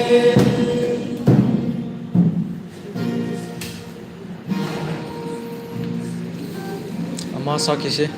Ama sağ kişi.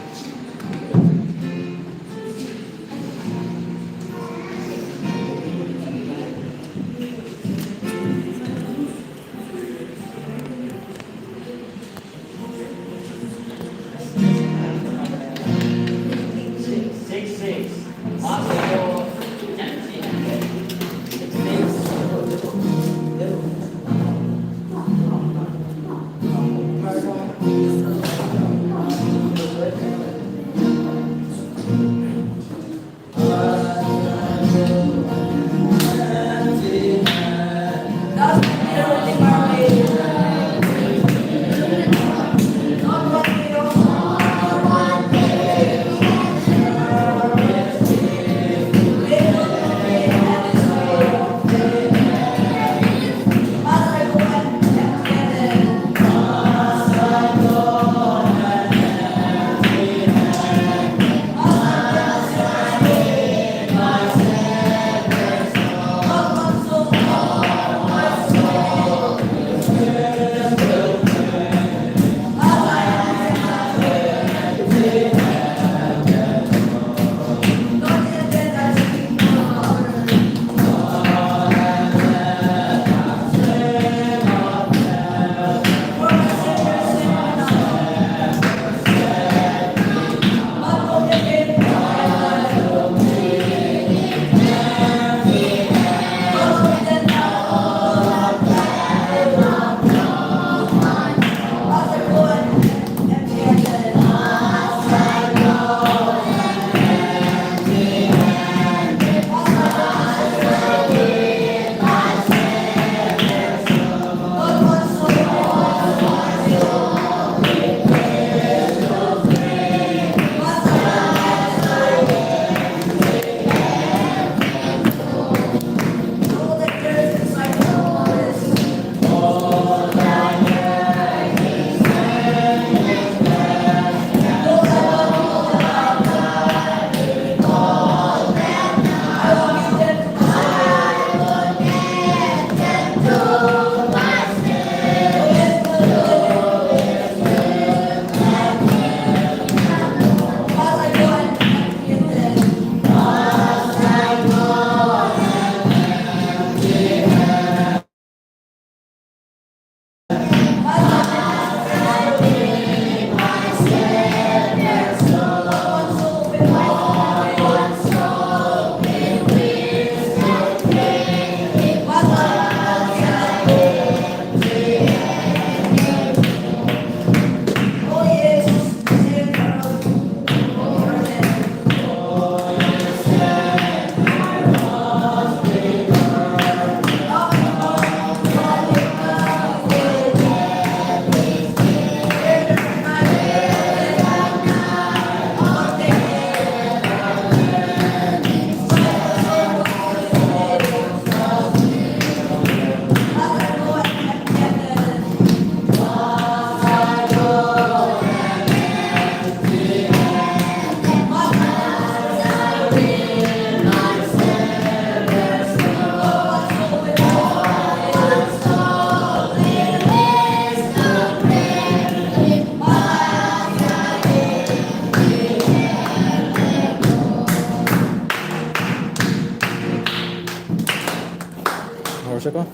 Siapa?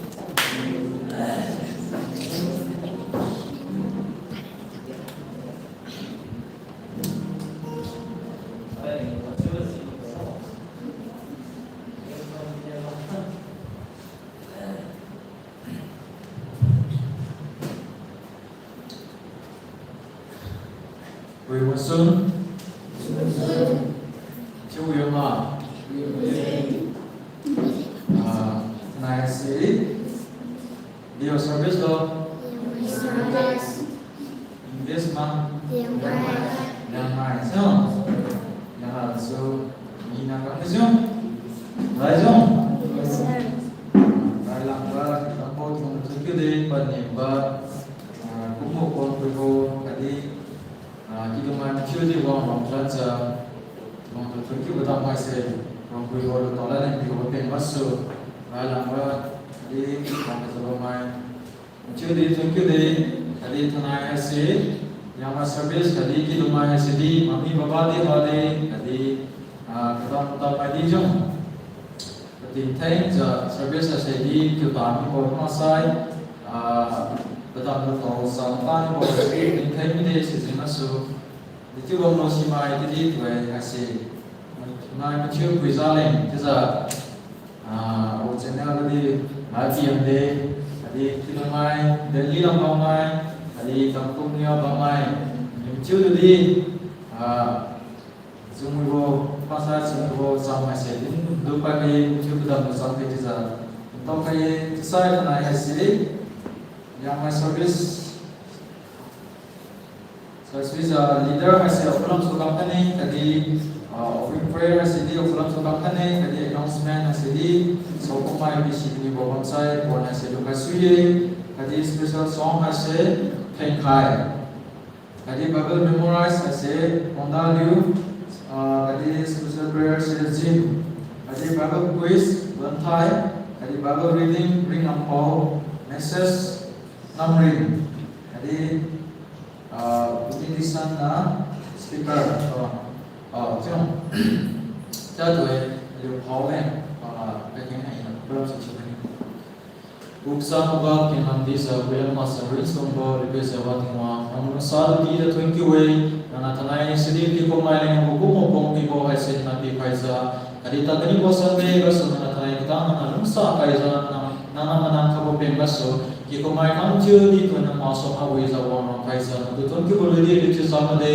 Quý Văn Xuân, chú yêu mà, này sĩ, điều service lo, investment, yang mai sao, yang harus mina kami sao, baik sao, baik langkah kita mau mengikuti deh penyebab, kumuk konflik tadi. Kiduman cuci uang bangsa, uang tertentu kita masih uang kuliah orang tolan yang kita masuk Và làm đi còn cái số mai chưa đi thank you đi đi thằng này hay gì yang mà service đi cái đồ mai hay gì mami baba đi vào đi cái đó tao phải đi chung thì thấy giờ service hay đi kiểu tạm như bộ nó sai cái đó nó tổ sáng tan bộ thì thấy mình đi sử dụng nó số thì chưa bao lâu xí mai thì đi về hay gì mai mình chưa quý giá lên thế giờ ô channel đi nói chuyện đi kilo mai đến lý long bao mai đi tập trung nhau bao mai nhưng chưa đi dùng vô phát ra dùng vô xong mai sẽ đến lúc ba cái chưa được xong cái giờ tao cái sai này hay gì yang mai service leader hay sẽ ở trong số company tadi offering prayer hay sẽ đi ở trong số company tadi announcement hay sẽ đi số công mai bị xịt đi vào website còn hay sẽ được cái suy tadi special song hay sẽ khen khai tadi Bible memorize hay sẽ onda liu tadi special prayer sẽ gym tadi Bible quiz lần thai tadi Bible reading ring âm Paul message năm ring tadi utusan na speaker chứ không cho tụi đều khó lên cái này là belum sesuai Uksa moga kinam di sa william masarin sombo ribe sewa tingwa namun sal di da twenty way na tanai sidi ki ko mai leng ko mo ko ki bo hai sen na bi kaisa kadi ta tani bo sa be ga so na tanai kita na lung sa kaisa na na ka bo pem ga so ki ko mai kam chu di to na ma so ha we za wa na kaisa na to ton ki bo le di ki sa ma de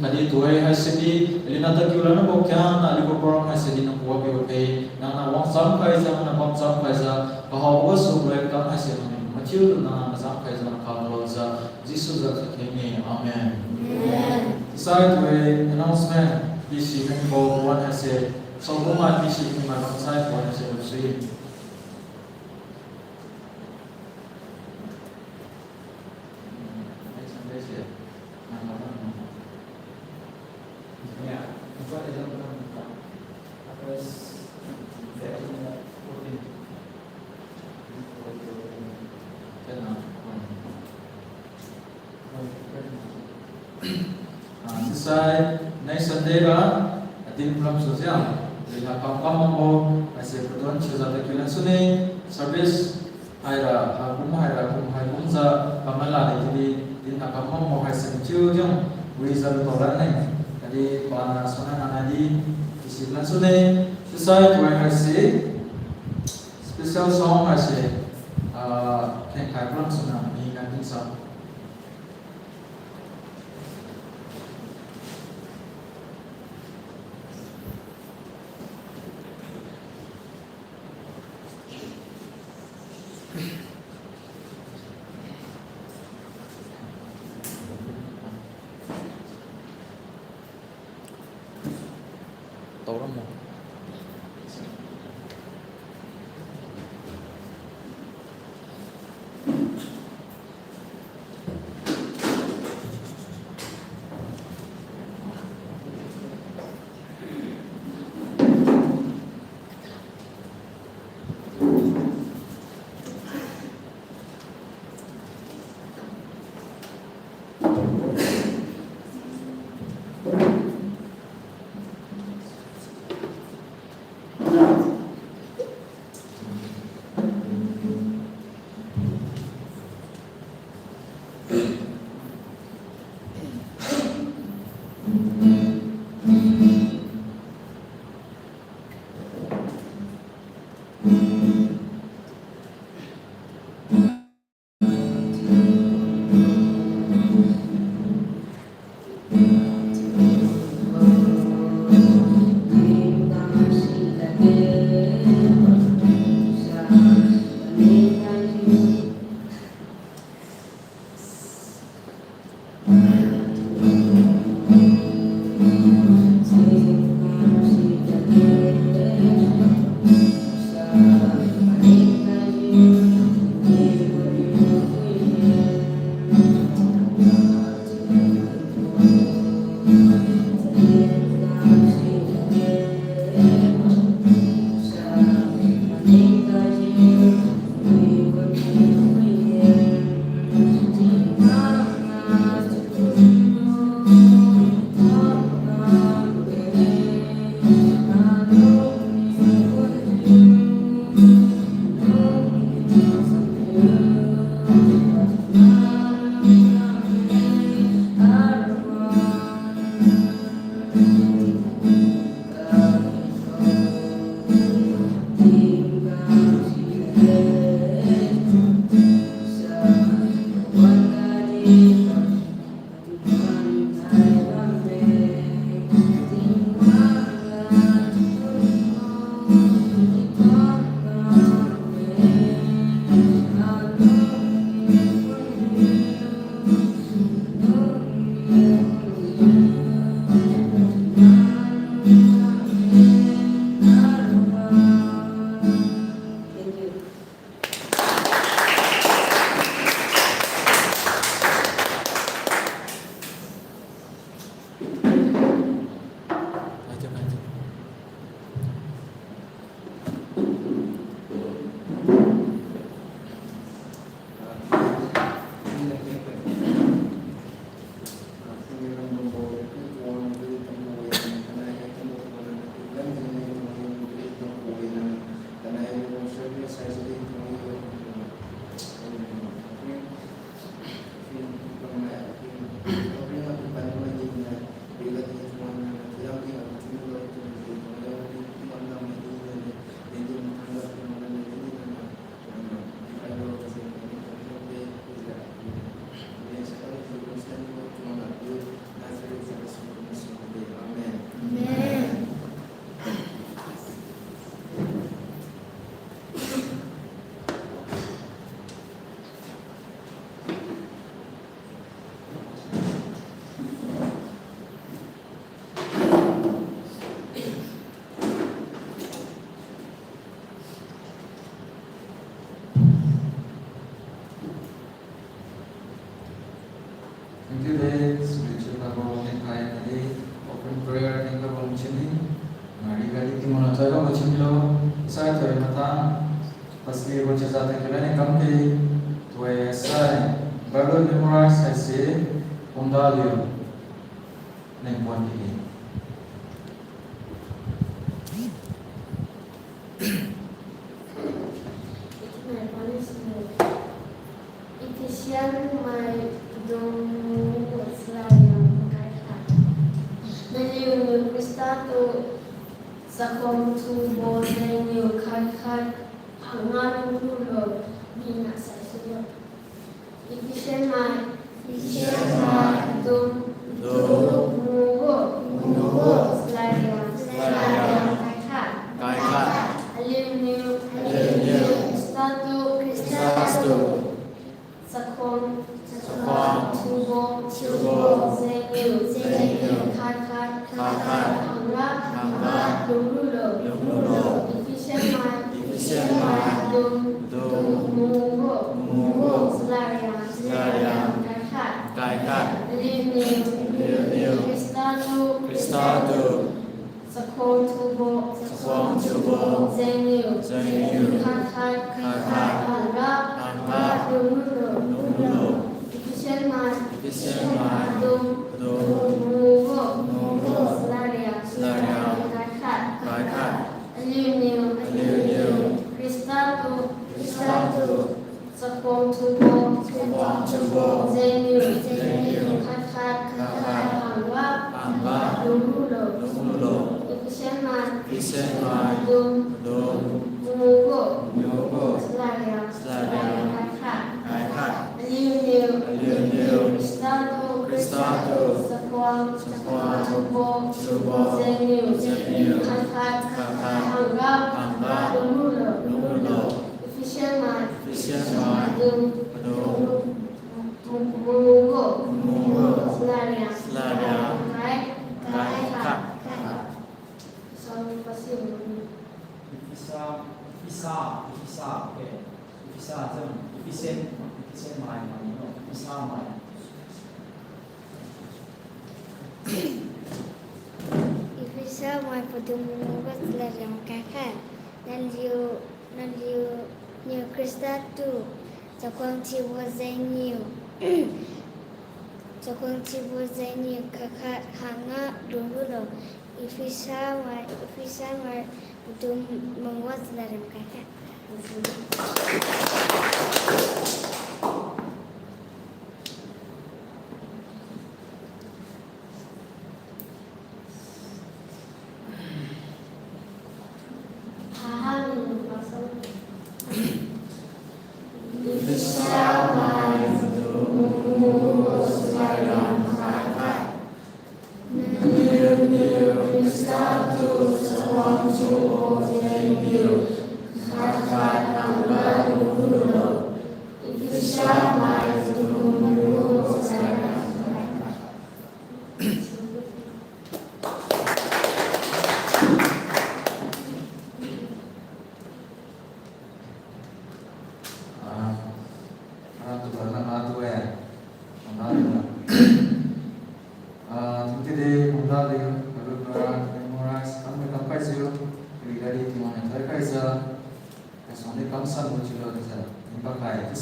kadi to hai sidi elina ta ki ulana bo kya na li ko pro hai sidi na ko bi bo pe na wang sam kaisa na bom sam kaisa bahwa sebuah kata hasil macam na mazhab kaizan kalau za Jesus zat kami amen. Side way announcement bisi member one hasil semua bisi ni macam side one hasil bersih. Sai next Sunday ba atin program sosial bila pam mo masih pertuan cerita kilan suni service haira kum za pamala jadi din pam mo hai senchu jong wizard toran nei jadi pana sona nanadi isilan suni sai tuai hasi special song hasi ken kai program sona ni kan sa tàu lắm mà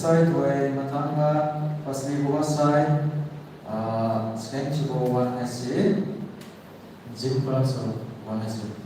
Side way matanga pasli buka side scan chibo one SC zip plus one SC.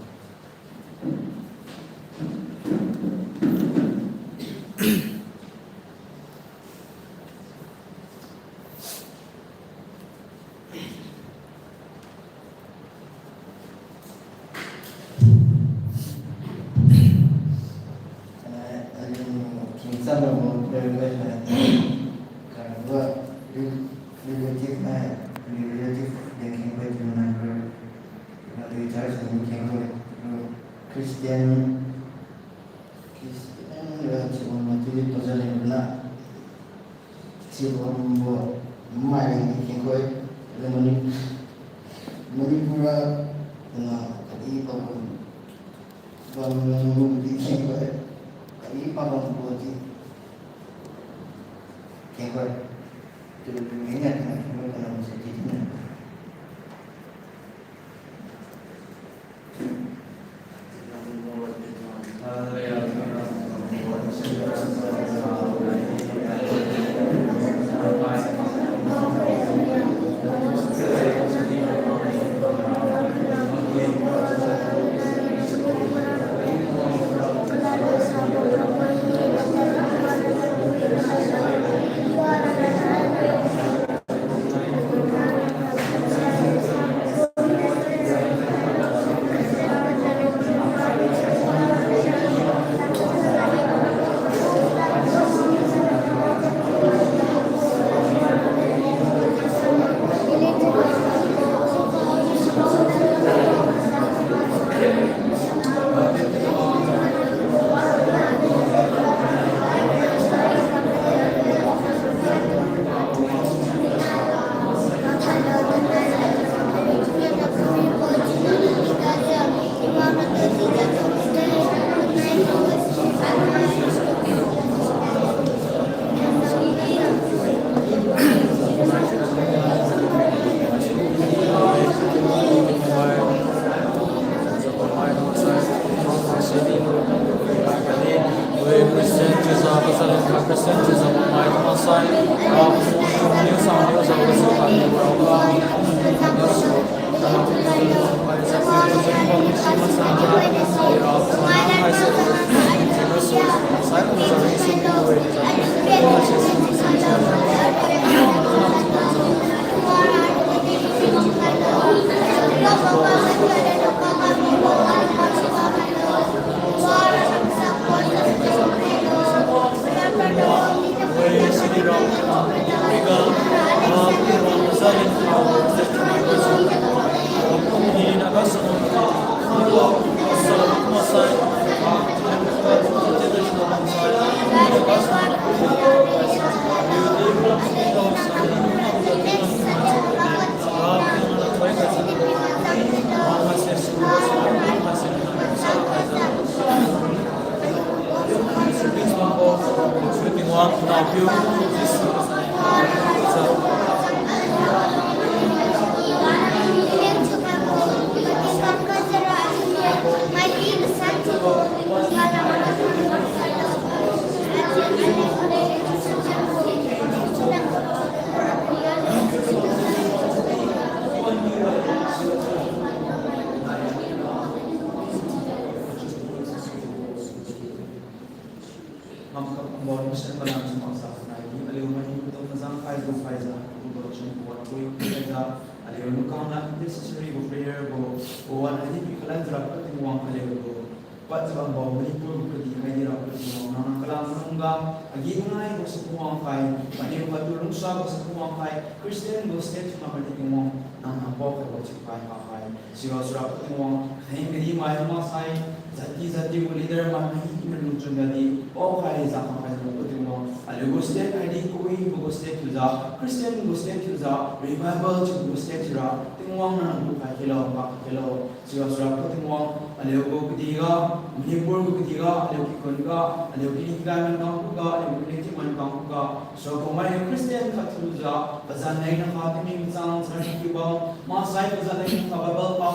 Christian go step to number the one and a book of what you find high. She was wrapped in one, hang the my side, that is a deal leader, my even Jungadi, all high is a high, putting one, aligo step ID koi bugo step tuza Christian bugo step tuza revival chu bugo step jira tingwang na bu ka kilo ba kilo siwa sura ko tingwang aligo kudiga manipur ko kudiga aligo kikonga aligo kiniga man kang kuga aligo kiniti man kang kuga so ko mai Christian ka tuza bazan nei na ka tini sang sang kiba ma sai bazan nei na ka babal pa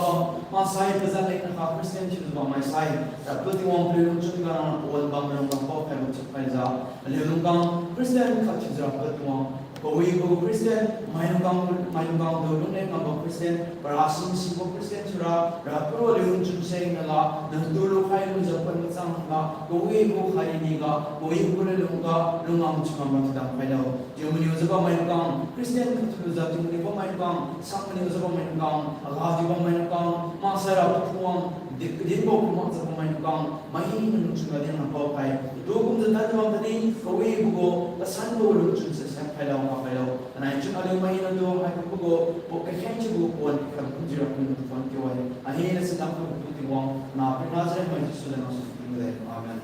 ma sai bazan nei na ka Christian chu ba mai sai ta tingwang plun chu ga na ol bang na ka po ka chu pa za aligo kang Christian ka tuza tingwang Kowi ko Christian, mayung kang dolong na mga Christian, para asin si ko Christian sura, rapuro leun chusay na la, nagdulo kayo ng Japan matsang ka, kowi ko kayo ni ka, kowi ko na lung ka, lungang chukang matidang kayo. Jumuni usa pa mayung kang Christian katuza, jumuni pa mayung kang, sakmani usa pa mayung kang, agati pa mayung kang, masarap tuwang, din po kumak sa mayung kang, mahihin ng chunga din ang pawkay. Ito kung tatawang tani, kowi ko, pasan ko lung chusay sa kayo. Kalau anak itu ada main itu, aku buku, bukan hanya buku pun, kalau pun jiran pun itu pun kiwai. Akhirnya sedang tu buku tiwang, na pengajaran macam sudah masuk tinggal. Amen.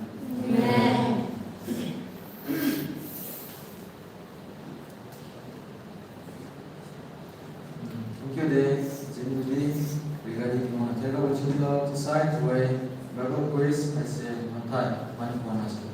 Amen. Today, generally, regarding one table, which is the side way, Bible quiz, I say one time, one has to.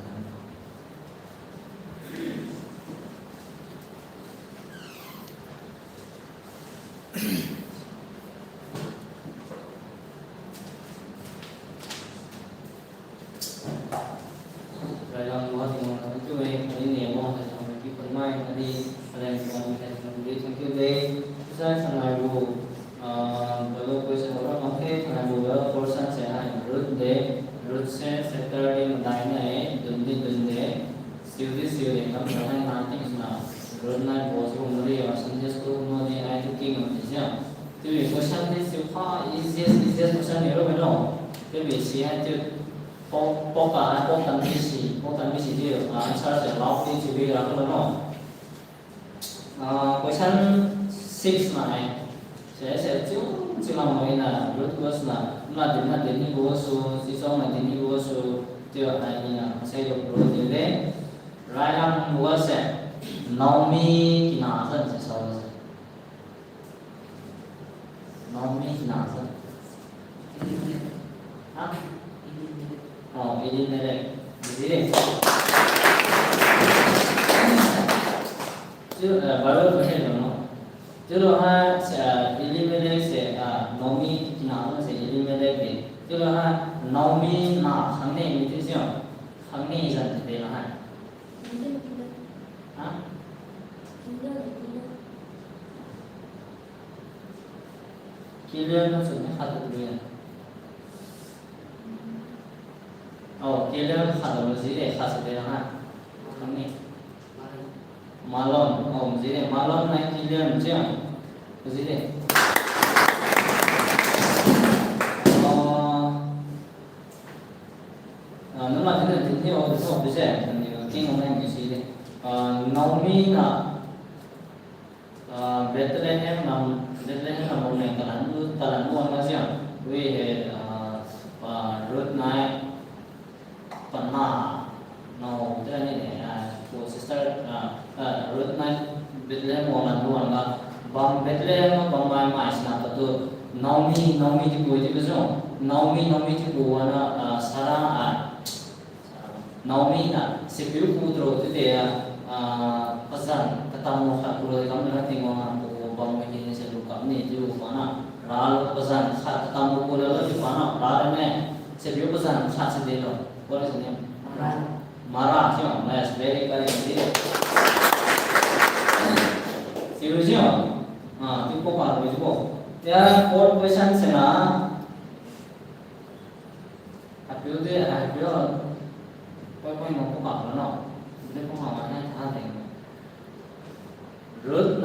Question 6 này sẽ chưa làm mấy là root cause là đến như bố số chỉ xong là đến như bố số chưa này là sẽ được root như thế right làm bố sẽ Naomi thì nào hơn sẽ sao rồi Naomi thì nào hơn hả Elimelech gì đấy chứ baru berhenti no. Jadi ha Elimelech se Naomi kina se Elimelech be. Jadi ha Naomi na khangne ni thế chứ? Khangne dân thế là ha. Hả? Killer nó sẽ khát được gì? Killer khát được gì đấy khát được ha. Khangne. Malon, gì đấy, Malon này killer chứ? Gì đấy? Nếu mà thế thì theo cái số bây giờ thì kinh nghiệm này cái gì đấy? Naomi là Bethlehem là một ngày cả lần luôn đó chứ? Vì Ruth này còn mà nó thế này của sister Ruth này Bethlehem một lần luôn là bằng Bethlehem bằng mai mai sinh ra tu Naomi thì bùi thì bây giờ Naomi thì bùi là Sarah Naomi là sepiu putro tu dia pesan ketemu kat pulau kami nanti ngomong bang begini saya lupa ni di mana lalu pesan ketemu pulau di mana lalu ni sepiu pesan kat sini lo boleh sini marah siapa mas very kali ini seriusnya itu apa itu ya fourth question sana apiu dia apiu quay một câu hỏi nó nên câu hỏi này thà thành Ruth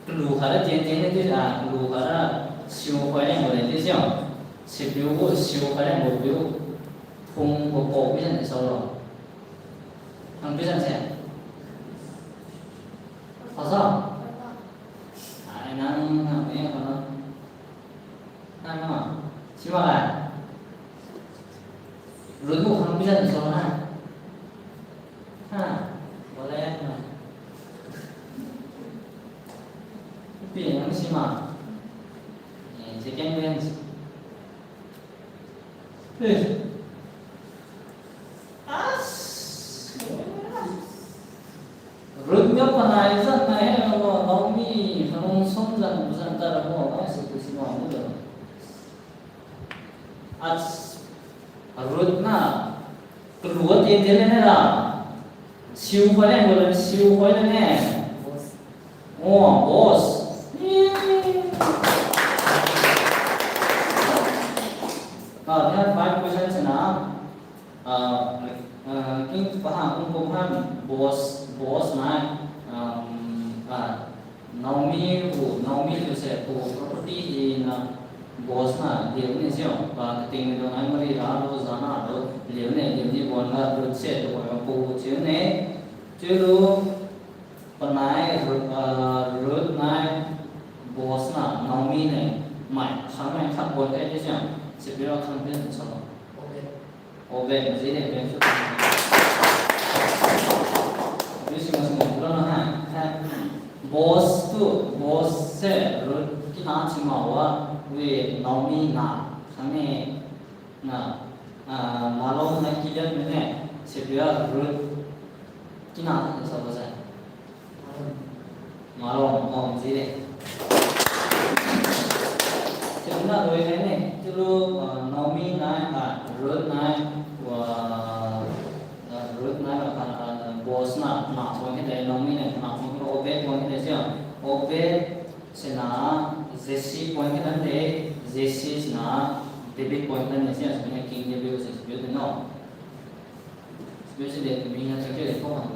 lù khá là tiền thế là lù khá là siêu khoai này một đấy chứ siêu biểu siêu khoai này một biểu phùng một cổ biết rằng sao rồi thằng biết rằng sao có sao ai năng học em còn nó ai mà chỉ mà lại Ruth không biết rằng sao na na. Second range. Rutnya panai zat naik kalau Naomi kalau sonjan bukan cara mau kan seperti semua muda. Rutna keluar tiada ni lah. Siu paling boleh siu paling ni. Oh bos. There are 5 questions now. King paham boss na Naomi tu se property in boss na dia ni siapa keting itu ngai mari lalu zana lalu dia ni buat na tu se tu aku cium panai root nai boss na Naomi ni mai sama tak buat aja siapa sebelum kampen sama Obey mesti ni yang suka. Jadi semua bulan boss se kita cuma we Naomi na kami malam nak kian mana sebelum kita siapa saya malam mesti ni. Chúng đối với này chứ Naomi này Ruth này và Ruth này là boss na phong cái này Naomi này phong cái Obed phong cái này chứ Obed sẽ là Jesse phong cái này Jesse sẽ là David phong cái này chứ sebenarnya King David sẽ biết thế nào biết sẽ để mình nhận cái này không hẳn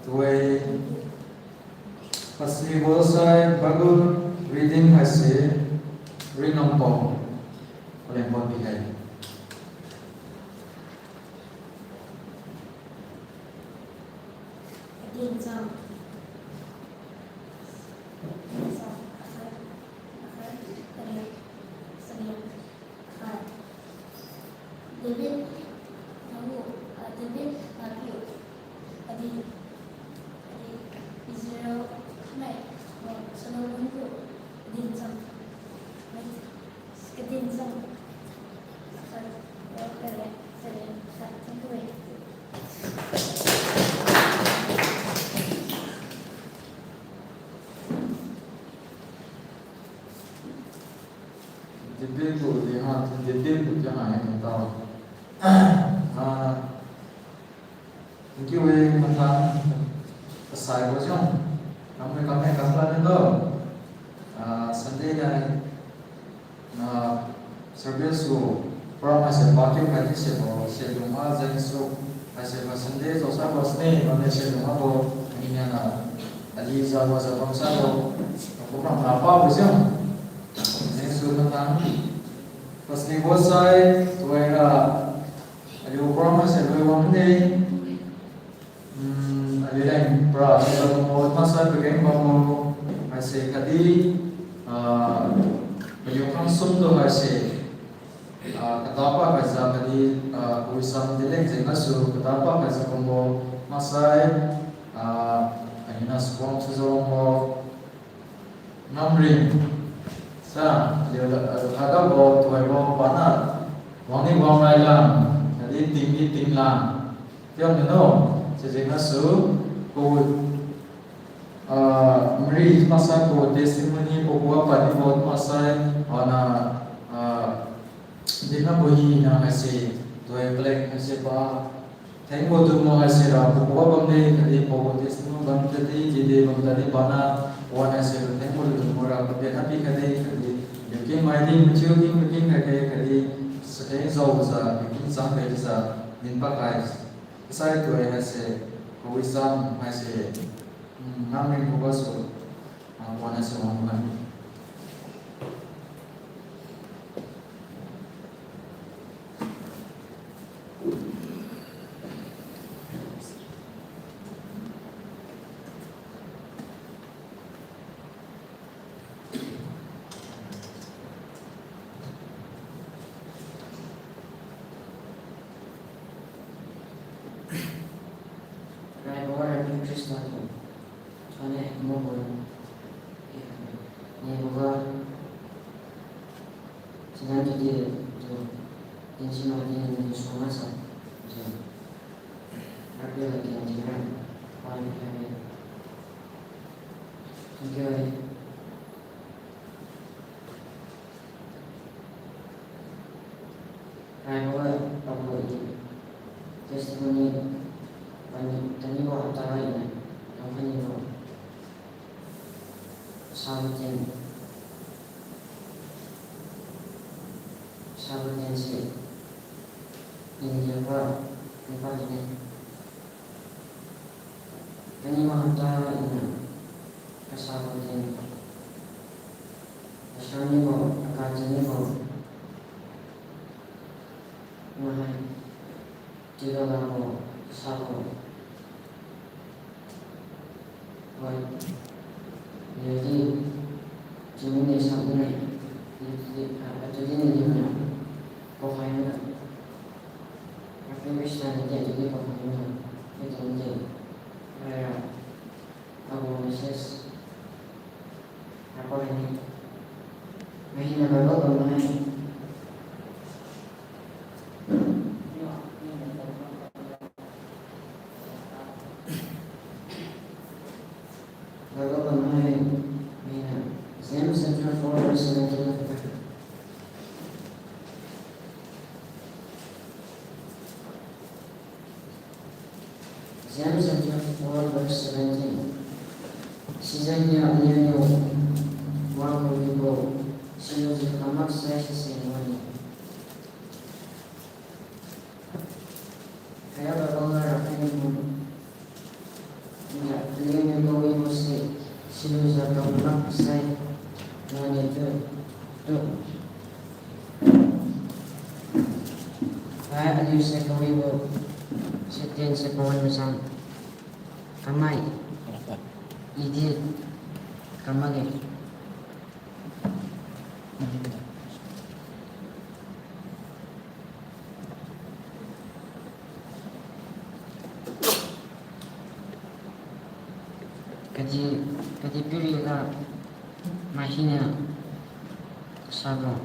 Tuai pasni bosai bagus reading hasil read nombor oleh buat pihak. Detail tu jangan yang tahu. Mungkin we tentang saya bocor. Kami kasih itu. Sunday ni service tu orang masih pakai kaji sebab sebelum azan so masih Sunday tu saya bosni mana sebelum apa ini ana ali zaman bangsa tu orang apa bocor. Ini tentang pasni bosai tu era ali orang masih orang ni ali lain pra sebelum mau masa pergi mau masih kadi penyokong sumber masih ketapa kerja kadi urusan dilek jangan su ketapa kerja kombo masai ayana sekolah seorang mau namrin sa dia agak bawa tuai bawa panat wangi bawa malam jadi tinggi tinglang tiap nino jangan su meri masa ko testimoni ko buat pada buat masa ana dina bohi na hase to black hase ba thango tu mo hase ra ko buat bamde kadi ko testimoni bamde jide bamde bana wana hase thango tu mo ra ko happy kadi yake maidi mchiu king kadi sai zo za king sang kadi sa min pa kai sai to hase ko wisam hase namin ko baso ang wana sa mga Rai Bawar Nabi Krishna tu, soalnya mau boleh, ni bawa sedang jadi tu, tensi mati yang semua masa, tu, apa lagi yang jangan, paling kami, okay. Rai Bawar Bawa ini, testimoni, tani bawa antara ini, company bawa. Sahabat si ini juga tempat ini. Ini mahanta ini sahabat ini. Asal ni bawa, akaji ni bawa. Mahal tidak lama sahabat. Jadi jenis sabun atau jenis mana pokoknya apa bisa jadi pokoknya itu jadi kayak Abu Moses apa ini mahina baru bermain James chapter 4 verse 17. Sisanya anyanyo wako libo sino zikamak sa sisimoni. Kaya babang harapan mo na liyan yung gawin mo sino zikamak sa nanito to. Kaya ano yung sa gawin mo sekian sepawan masang kamay idil kamage kaji pili ka mahina sabo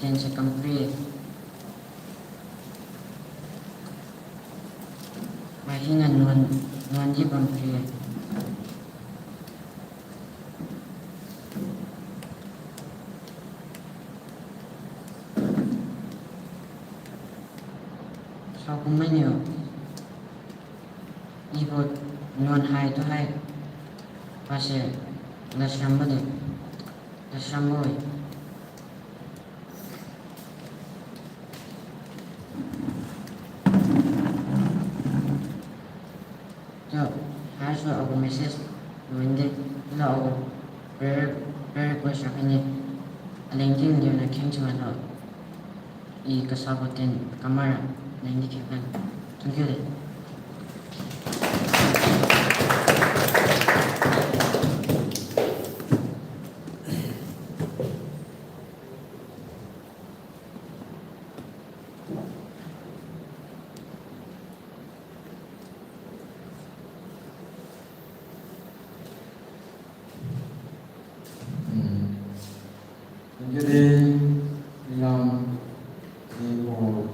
dan sekampri mahina nuan di pampri so kumanyo ibot nuan hai to hai pase nasambode nasamboy Aku message hindi na ako prayer request sa kanya alingking dia na king cuma na ikasabotin kamera na hindi kipan tunggu deh. Jadi yang ibu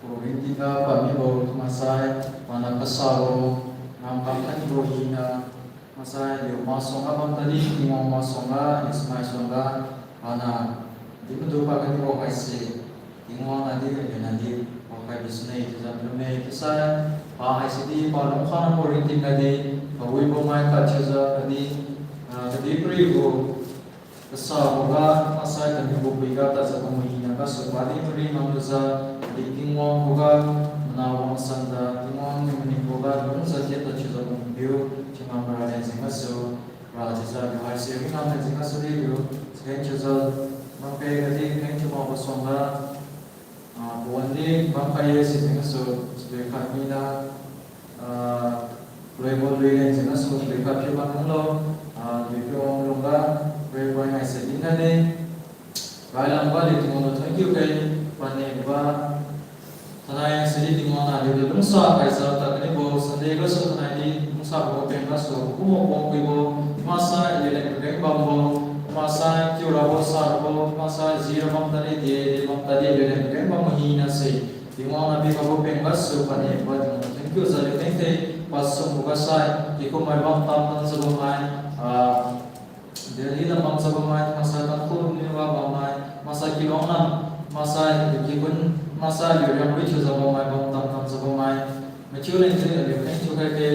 politika kami baru masai mana kesalo nampak kan ibu hina masai dia masuk apa tadi imam masuk lah ismail songa mana di bentuk pakai ibu kaisi imam nanti pakai bisnes itu sampai kisah ah ICT kalau kan politika di bawa ibu mai kaca jadi beribu Kesaboga asai kami buka tak sepenuhnya kas sebalik beri manusia di tinggal buka menawang sanda tinggal menikbuka dun saja tak cukup mungkin cuma berada di masuk raja hari sehari kami di masuk itu sekarang cukup mampai kali kami cuma bersama bukan di mampai sih masuk sebagai kami dah boleh di masuk sebagai kami bangun lo di orang longga Pray I said, in the name, Bailam Bali, Timono, thank you, Kay, Pane, Tanay, Sidi, Timona, lungsa kaisa ta kani bo Sunday go so na di lungsa bo pen ba so kumo bo ki bo masa ile le bambo masa kyura bo sa bo masa zira bam tani de bam tani ile le bam hina se Timong nabi kabu pengas supane buat thank you zale thank you pasum bugasai iko mai bang tam tan sabamai dari lamang sabamai masa takut ni wa bamai masa kilongan masa dikibun masa yuram bicu sabamai bang tam tan sabamai machulen je ale thank you ke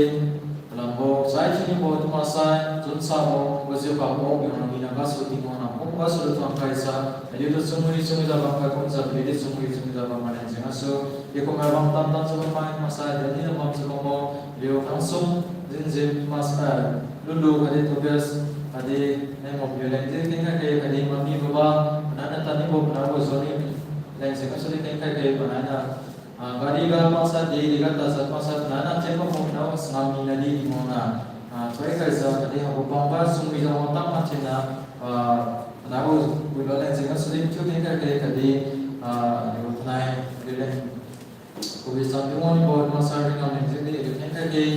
lambo sai chini bo masa junsa bo gozio ba bo yang ina gasu timong na bo gasu tu angkaisa jadi tu sumui dalam kakun sabili sumui dalam mana so dia ko mabang tam tam sa pamain masa dali na mam sa mo leo kansum zinzim masa lulu kadi tobias kadi nemo violente tinga kay kadi mami baba nana tani bo na bo zoni lain sa kaso tinga kay banana gadi ga masa di ga ta sa masa nana chemo mo na snami na di mo na so ay kaysa kadi habo bamba sumui sa mo tam china na bo lain sa kaso tinga kay kadi nai dile kubi sampai orang buat masa dengan menjadi itu kan kaki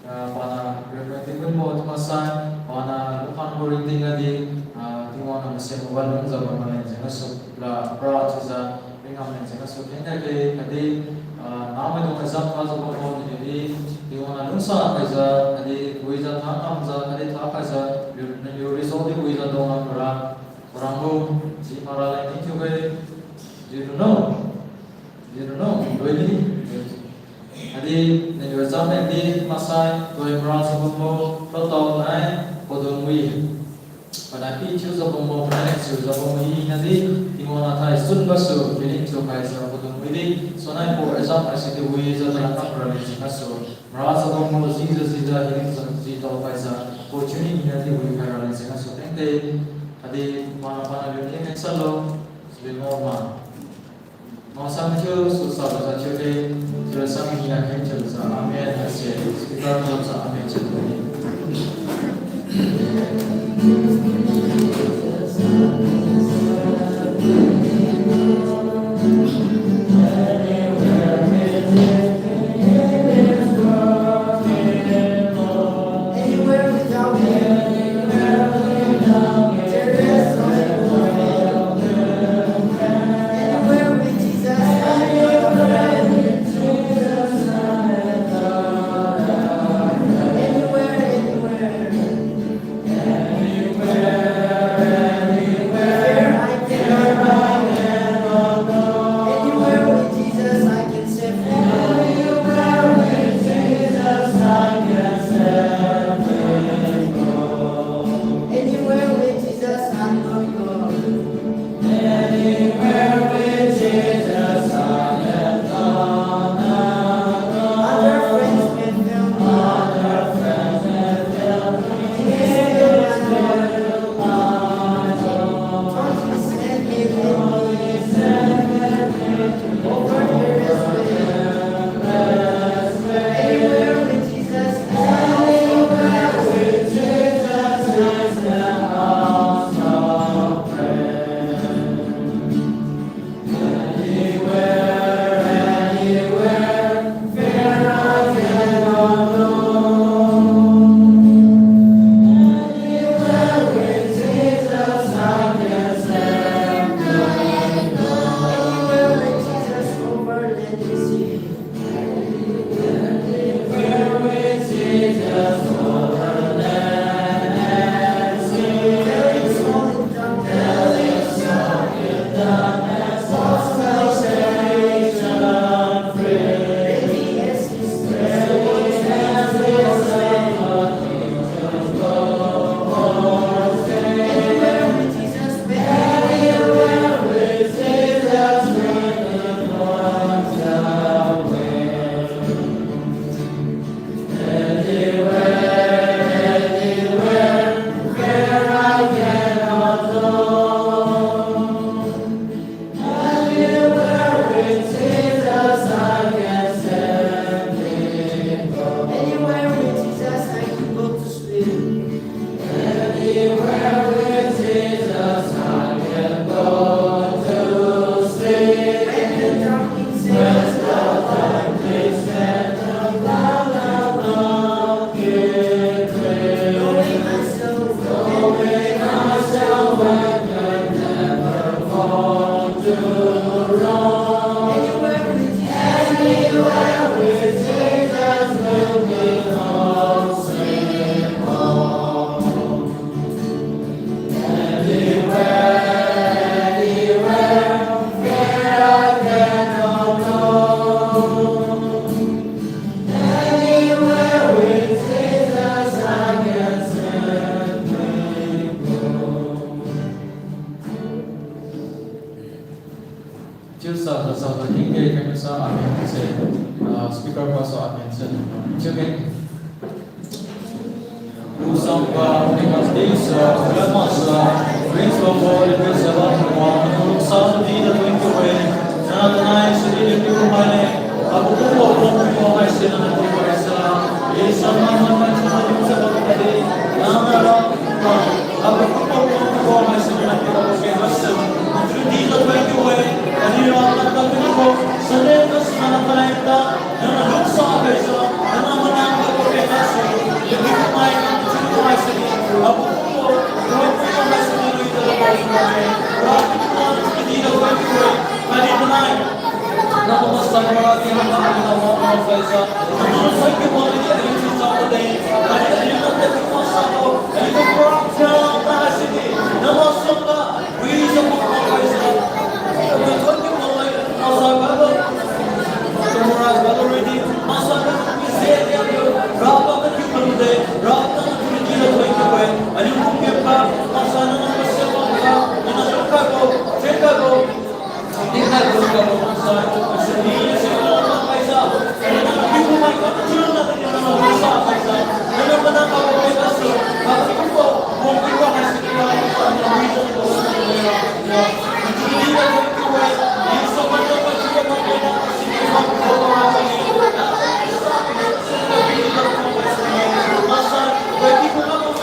pada berarti buat masa pada lukan boring tinggal di tinggal nama siapa buat zaman mana jangan suka proses dengan jangan suka kan kaki nama itu macam apa buat jadi tinggal nusa kerja kaki kuisa tanam kerja kaki tak kerja result di kuisa doang orang bu si marah ini juga you don't know really adi ne exam di masa doi merasa bombo total nai podongwi pada pi chu za bombo planet chu za bombo ini nanti dimana thai sun basu feeling chu kai za podongwi di sonai po exam asite wi za ta tak rani naso merasa bombo ziza healing za ji to kai za opportunity nanti wi kai rani naso tente adi mana ni salo sebelum masa macam susah bahasa cakap, terasa mengingat macam sama amin hasil kita dalam sama amin cakap. Sige. Usang pa ulikas days ulamas Prince of all the Prince of all menurut sa vida tuwing kuwe na tunay sa dilim di kumane ako po kung ay sila na di pa sa isang naman sa sa pagkakadi na marami pa ako po kung ay sila na di pa sa hindi na tuwing kuwe kanina ang nagkakini ko sa letos na nakalenta na naluksa agay sa na naman ang pagkakasa yung kumay Abu Bakar, Tuhan Tuhan sendiri dalam bahasa Rakyat Tuhan tidak berkuasa. Hari tenai, nama masalah rakyat yang nama Allah Faizal. Menurut saya boleh jadi sesuatu ini. Hari ini kita berkuasa. Hari ini perang bahasa ini. Nama semua bisa Allah Faizal. Tuhan kita boleh masalah baru. Tuhan baru ini masalah bisa dia rakyat kita boleh rakyat Ani mungkin pak masalah nama siapa pak, mana cekak ko, tinggal kalau masalah sendiri semua paisa, karena ibu mereka cuma nak nama paisa paisa, karena benar kalau mereka sih, kalau ibu mungkin kau masih kira nama itu ya, jadi kalau ibu ini semua nama juga mereka masih kira orang ini, masalah bagi ibu kamu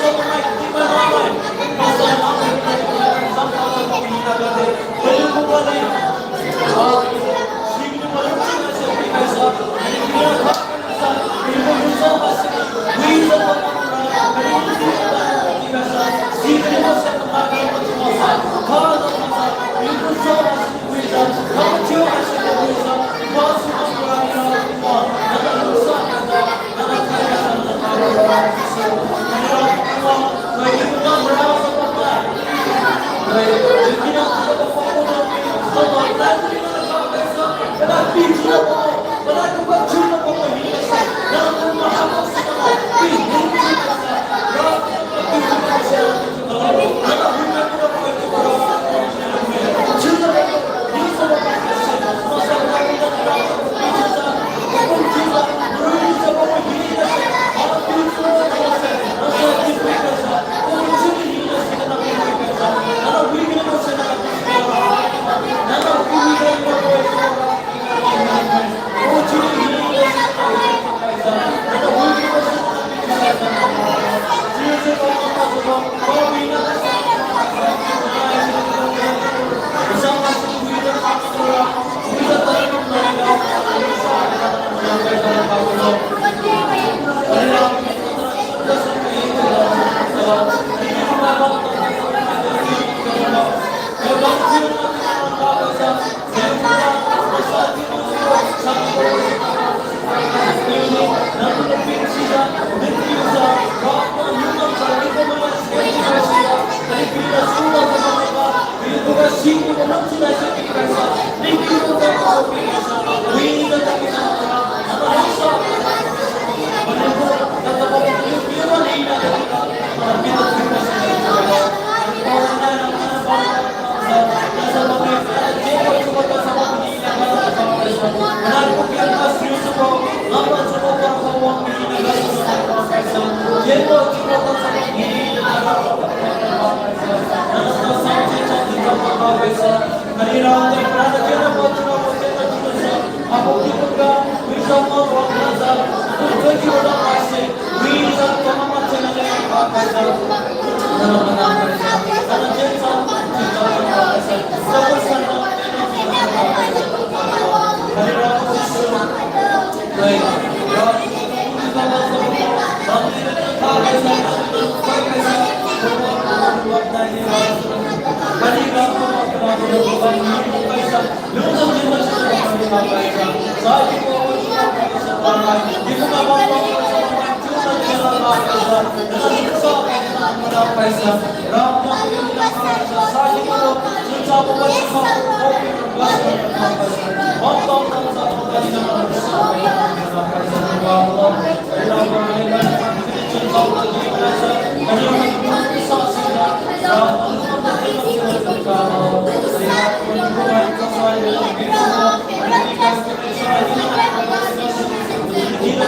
Kita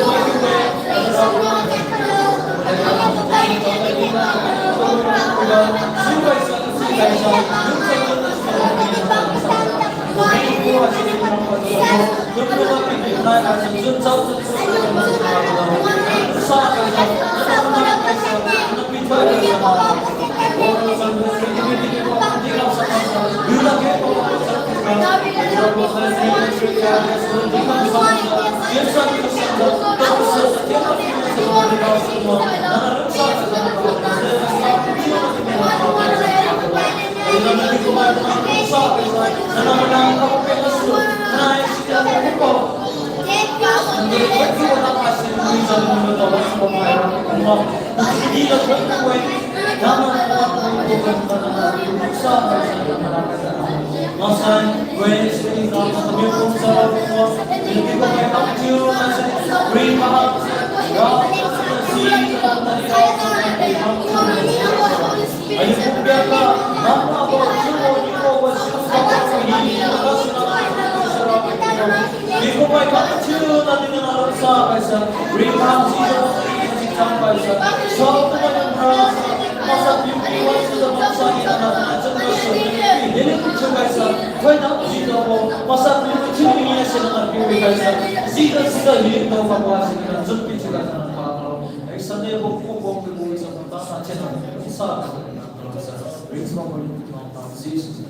Jesus.